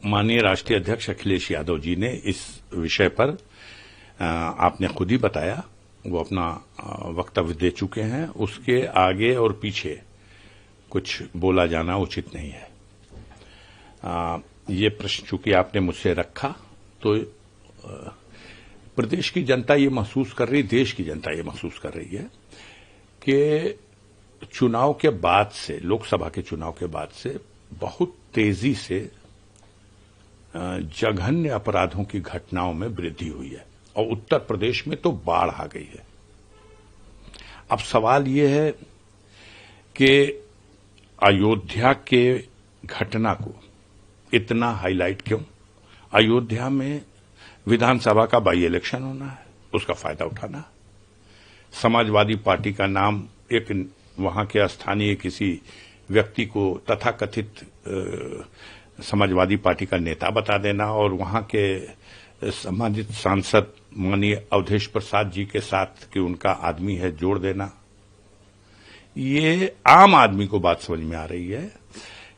माननीय राष्ट्रीय अध्यक्ष अखिलेश यादव जी ने इस विषय पर आपने खुद ही बताया, वो अपना वक्तव्य दे चुके हैं। उसके आगे और पीछे कुछ बोला जाना उचित नहीं है। ये प्रश्न चूंकि आपने मुझसे रखा तो प्रदेश की जनता ये महसूस कर रही, देश की जनता ये महसूस कर रही है कि चुनाव के बाद से, लोकसभा के चुनाव के बाद से बहुत तेजी से जघन्य अपराधों की घटनाओं में वृद्धि हुई है और उत्तर प्रदेश में तो बाढ़ आ गई है। अब सवाल ये है कि अयोध्या के घटना को इतना हाईलाइट क्यों? अयोध्या में विधानसभा का बाई इलेक्शन होना है, उसका फायदा उठाना। समाजवादी पार्टी का नाम एक वहां के स्थानीय किसी व्यक्ति को तथाकथित समाजवादी पार्टी का नेता बता देना और वहां के सम्मानित सांसद माननीय अवधेश प्रसाद जी के साथ कि उनका आदमी है जोड़ देना। ये आम आदमी को बात समझ में आ रही है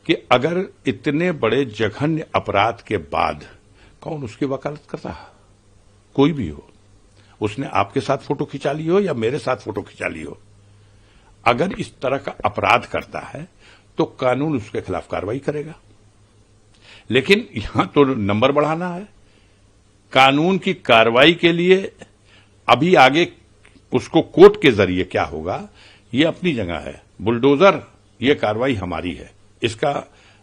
कि अगर इतने बड़े जघन्य अपराध के बाद कौन उसकी वकालत कर रहा, कोई भी हो, उसने आपके साथ फोटो खिंचा ली हो या मेरे साथ फोटो खिंचा ली हो, अगर इस तरह का अपराध करता है तो कानून उसके खिलाफ कार्रवाई करेगा। लेकिन यहां तो नंबर बढ़ाना है। कानून की कार्रवाई के लिए अभी आगे उसको कोर्ट के जरिए क्या होगा ये अपनी जगह है। बुलडोजर ये कार्रवाई हमारी है, इसका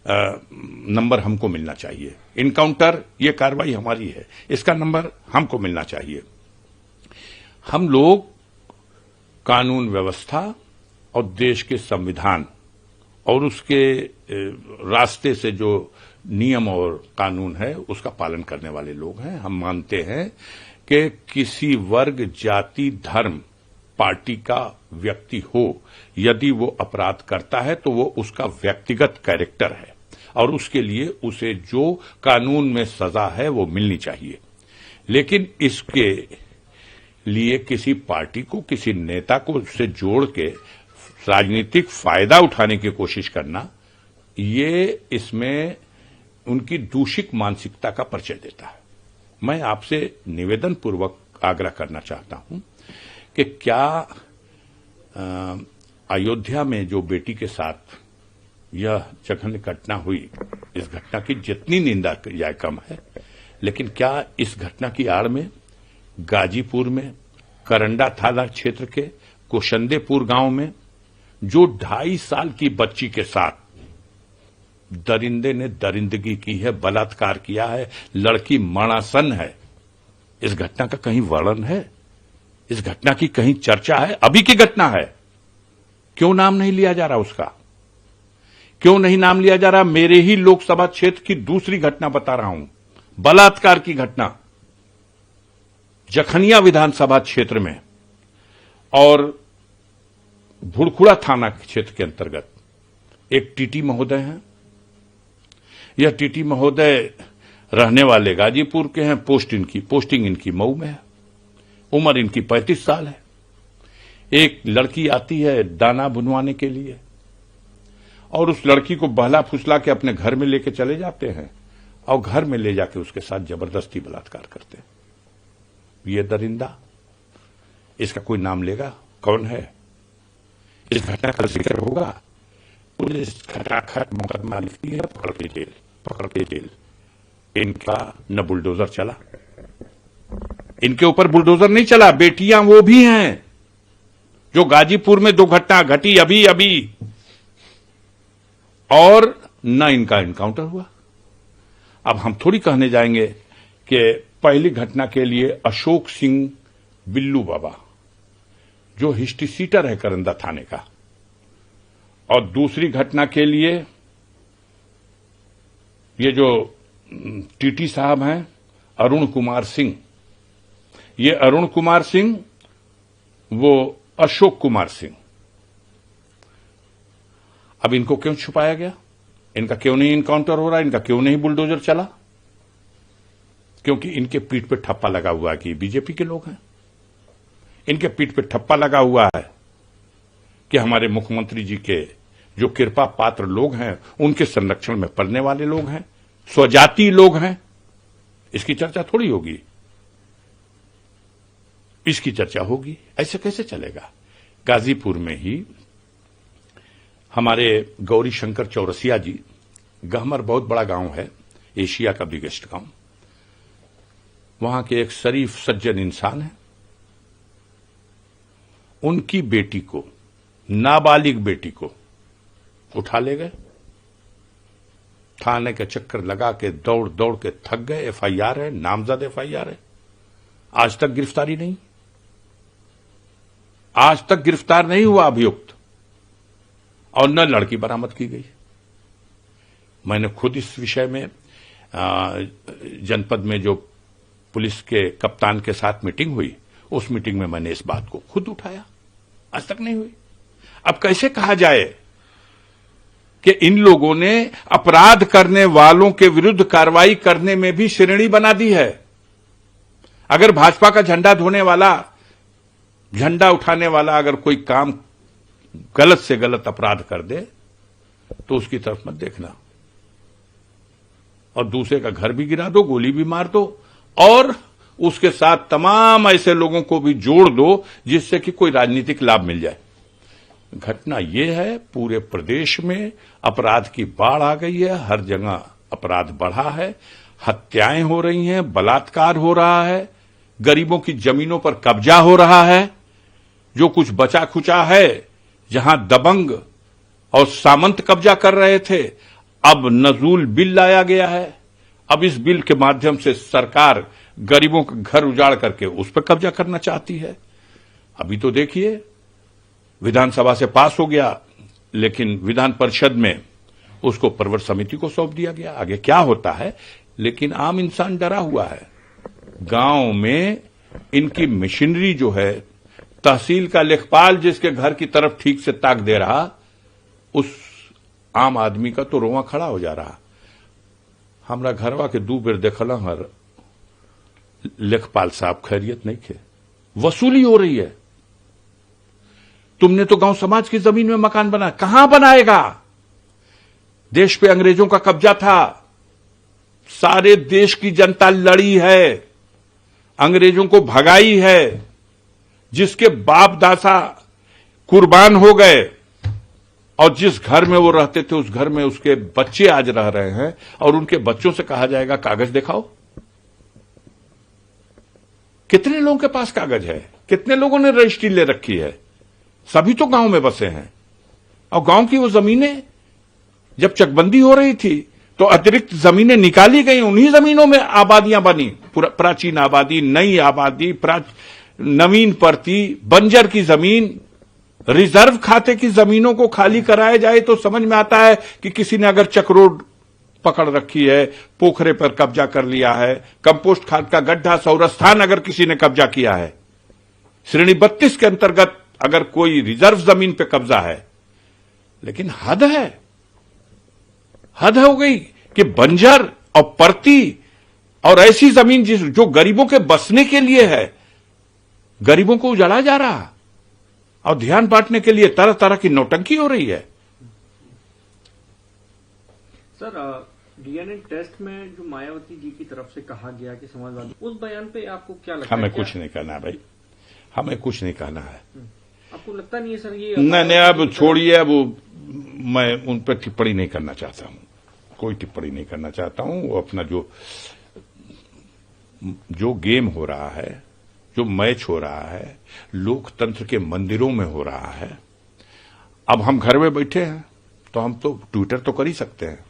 नंबर हमको मिलना चाहिए। इनकाउंटर ये कार्रवाई हमारी है, इसका नंबर हमको मिलना चाहिए। हम लोग कानून व्यवस्था और देश के संविधान और उसके रास्ते से जो नियम और कानून है उसका पालन करने वाले लोग हैं। हम मानते हैं कि किसी वर्ग, जाति, धर्म, पार्टी का व्यक्ति हो, यदि वो अपराध करता है तो वो उसका व्यक्तिगत कैरेक्टर है और उसके लिए उसे जो कानून में सजा है वो मिलनी चाहिए। लेकिन इसके लिए किसी पार्टी को, किसी नेता को उससे जोड़ के राजनीतिक फायदा उठाने की कोशिश करना, ये इसमें उनकी दूषित मानसिकता का परिचय देता है। मैं आपसे निवेदन पूर्वक आग्रह करना चाहता हूं कि क्या अयोध्या में जो बेटी के साथ यह जघन्य घटना हुई, इस घटना की जितनी निंदा की जाए कम है, लेकिन क्या इस घटना की आड़ में गाजीपुर में करंडा थाना क्षेत्र के कोशंदेपुर गांव में जो 2.5 साल की बच्ची के साथ दरिंदे ने दरिंदगी की है, बलात्कार किया है, लड़की मणासन है, इस घटना का कहीं वर्णन है? इस घटना की कहीं चर्चा है? अभी की घटना है, क्यों नाम नहीं लिया जा रहा उसका? क्यों नहीं नाम लिया जा रहा? मेरे ही लोकसभा क्षेत्र की दूसरी घटना बता रहा हूं, बलात्कार की घटना जखनिया विधानसभा क्षेत्र में और भुड़खुड़ा थाना क्षेत्र के अंतर्गत एक टीटी महोदय हैं। यह टीटी महोदय रहने वाले गाजीपुर के हैं, पोस्टिंग इनकी मऊ में है, उम्र इनकी 35 साल है। एक लड़की आती है दाना बुनवाने के लिए और उस लड़की को बहला फुसला के अपने घर में लेके चले जाते हैं और घर में ले जाके उसके साथ जबरदस्ती बलात्कार करते हैं। ये दरिंदा, इसका कोई नाम लेगा? कौन है? इस घटना का जिक्र होगा, पुलिस खटाखट मुकदमा लिखती है, पकड़ के जेल। इनका न बुलडोजर चला, इनके ऊपर बुलडोजर नहीं चला। बेटियां वो भी हैं जो गाजीपुर में 2 घटना घटी अभी और न इनका इनकाउंटर हुआ। अब हम थोड़ी कहने जाएंगे कि पहली घटना के लिए अशोक सिंह बिल्लू बाबा जो हिस्ट्री सीटर है करंदा थाने का, और दूसरी घटना के लिए ये जो टीटी साहब हैं अरुण कुमार सिंह, ये अरुण कुमार सिंह, वो अशोक कुमार सिंह। अब इनको क्यों छुपाया गया? इनका क्यों नहीं इनकाउंटर हो रहा? इनका क्यों नहीं बुलडोजर चला? क्योंकि इनके पीठ पे ठप्पा लगा हुआ है कि बीजेपी के लोग हैं। इनके पीठ पे ठप्पा लगा हुआ है कि हमारे मुख्यमंत्री जी के जो कृपा पात्र लोग हैं उनके संरक्षण में पड़ने वाले लोग हैं। स्वजाति लोग हैं, इसकी चर्चा थोड़ी होगी, इसकी चर्चा होगी। ऐसे कैसे चलेगा? गाजीपुर में ही हमारे गौरी शंकर चौरसिया जी, गहमर बहुत बड़ा गांव है, एशिया का बिगेस्ट गांव, वहां के एक शरीफ सज्जन इंसान है, उनकी बेटी को, नाबालिग बेटी को उठा ले गए, थाने के चक्कर लगा के दौड़ दौड़ के थक गए। एफआईआर है, नामजद एफआईआर है, आज तक गिरफ्तारी नहीं, आज तक गिरफ्तार नहीं हुआ अभियुक्त, और न लड़की बरामद की गई। मैंने खुद इस विषय में जनपद में जो पुलिस के कप्तान के साथ मीटिंग हुई, उस मीटिंग में मैंने इस बात को खुद उठाया, आज तक नहीं हुई। अब कैसे कहा जाए कि इन लोगों ने अपराध करने वालों के विरुद्ध कार्रवाई करने में भी श्रेणी बना दी है। अगर भाजपा का झंडा धोने वाला, झंडा उठाने वाला अगर कोई काम गलत से गलत अपराध कर दे तो उसकी तरफ मत देखना, और दूसरे का घर भी गिरा दो, गोली भी मार दो, और उसके साथ तमाम ऐसे लोगों को भी जोड़ दो जिससे कि कोई राजनीतिक लाभ मिल जाए। घटना यह है, पूरे प्रदेश में अपराध की बाढ़ आ गई है, हर जगह अपराध बढ़ा है, हत्याएं हो रही हैं, बलात्कार हो रहा है, गरीबों की जमीनों पर कब्जा हो रहा है, जो कुछ बचा खुचा है, जहां दबंग और सामंत कब्जा कर रहे थे, अब नजूल बिल लाया गया है। अब इस बिल के माध्यम से सरकार गरीबों का घर उजाड़ करके उस पर कब्जा करना चाहती है। अभी तो देखिए, विधानसभा से पास हो गया, लेकिन विधान परिषद में उसको प्रवर समिति को सौंप दिया गया, आगे क्या होता है। लेकिन आम इंसान डरा हुआ है। गांव में इनकी मशीनरी जो है, तहसील का लेखपाल जिसके घर की तरफ ठीक से ताक दे रहा, उस आम आदमी का तो रोआ खड़ा हो जा रहा। हमरा घरवा के 2 बेर देखल हर लेखपाल साहब खैरियत नहीं थे, वसूली हो रही है। तुमने तो गांव समाज की जमीन में मकान बना, कहां बनाएगा? देश पे अंग्रेजों का कब्जा था, सारे देश की जनता लड़ी है, अंग्रेजों को भगाई है, जिसके बाप दादा कुर्बान हो गए, और जिस घर में वो रहते थे उस घर में उसके बच्चे आज रह रहे हैं, और उनके बच्चों से कहा जाएगा कागज दिखाओ। कितने लोगों के पास कागज है? कितने लोगों ने रजिस्ट्री ले रखी है? सभी तो गांव में बसे हैं, और गांव की वो जमीनें जब चकबंदी हो रही थी तो अतिरिक्त जमीनें निकाली गई, उन्हीं जमीनों में आबादियां बनी, प्राचीन आबादी, नई आबादी, नवीन परती, बंजर की जमीन, रिजर्व खाते की जमीनों को खाली कराया जाए तो समझ में आता है कि किसी ने अगर चक्रोड पकड़ रखी है, पोखरे पर कब्जा कर लिया है, कंपोस्ट खाद का गड्ढा, सौरस्थान अगर किसी ने कब्जा किया है, श्रेणी 32 के अंतर्गत अगर कोई रिजर्व जमीन पे कब्जा है। लेकिन हद है, हद हो गई कि बंजर और परती और ऐसी जमीन जो गरीबों के बसने के लिए है, गरीबों को उजाड़ा जा रहा, और ध्यान बांटने के लिए तरह तरह की नौटंकी हो रही है। सर, डीएनए टेस्ट में जो मायावती जी की तरफ से कहा गया कि समाजवादी, उस बयान पे आपको क्या लगता है? हमें कुछ नहीं कहना भाई, हमें कुछ नहीं कहना है। आपको लगता नहीं है सर ये? नहीं, अब छोड़िए, अब मैं उन पर टिप्पणी नहीं करना चाहता हूं, कोई टिप्पणी नहीं करना चाहता हूं। वो अपना जो गेम हो रहा है, जो मैच हो रहा है, लोकतंत्र के मंदिरों में हो रहा है। अब हम घर में बैठे हैं तो हम तो ट्विटर तो कर ही सकते हैं,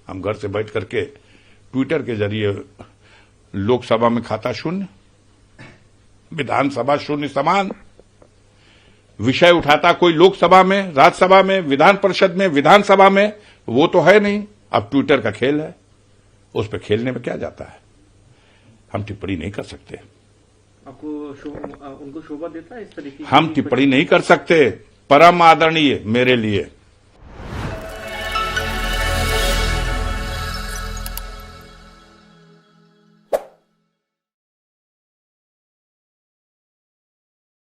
हम घर से बैठ करके ट्विटर के जरिए लोकसभा में खाता शून्य, विधानसभा शून्य समान, विषय उठाता कोई लोकसभा में, राज्यसभा में, विधान परिषद में, विधानसभा में, वो तो है नहीं। अब ट्विटर का खेल है, उस पर खेलने में क्या जाता है, हम टिप्पणी नहीं कर सकते। आपको उनको शोभा देता है इस तरीके? हम टिप्पणी नहीं कर सकते, परम आदरणीय मेरे लिए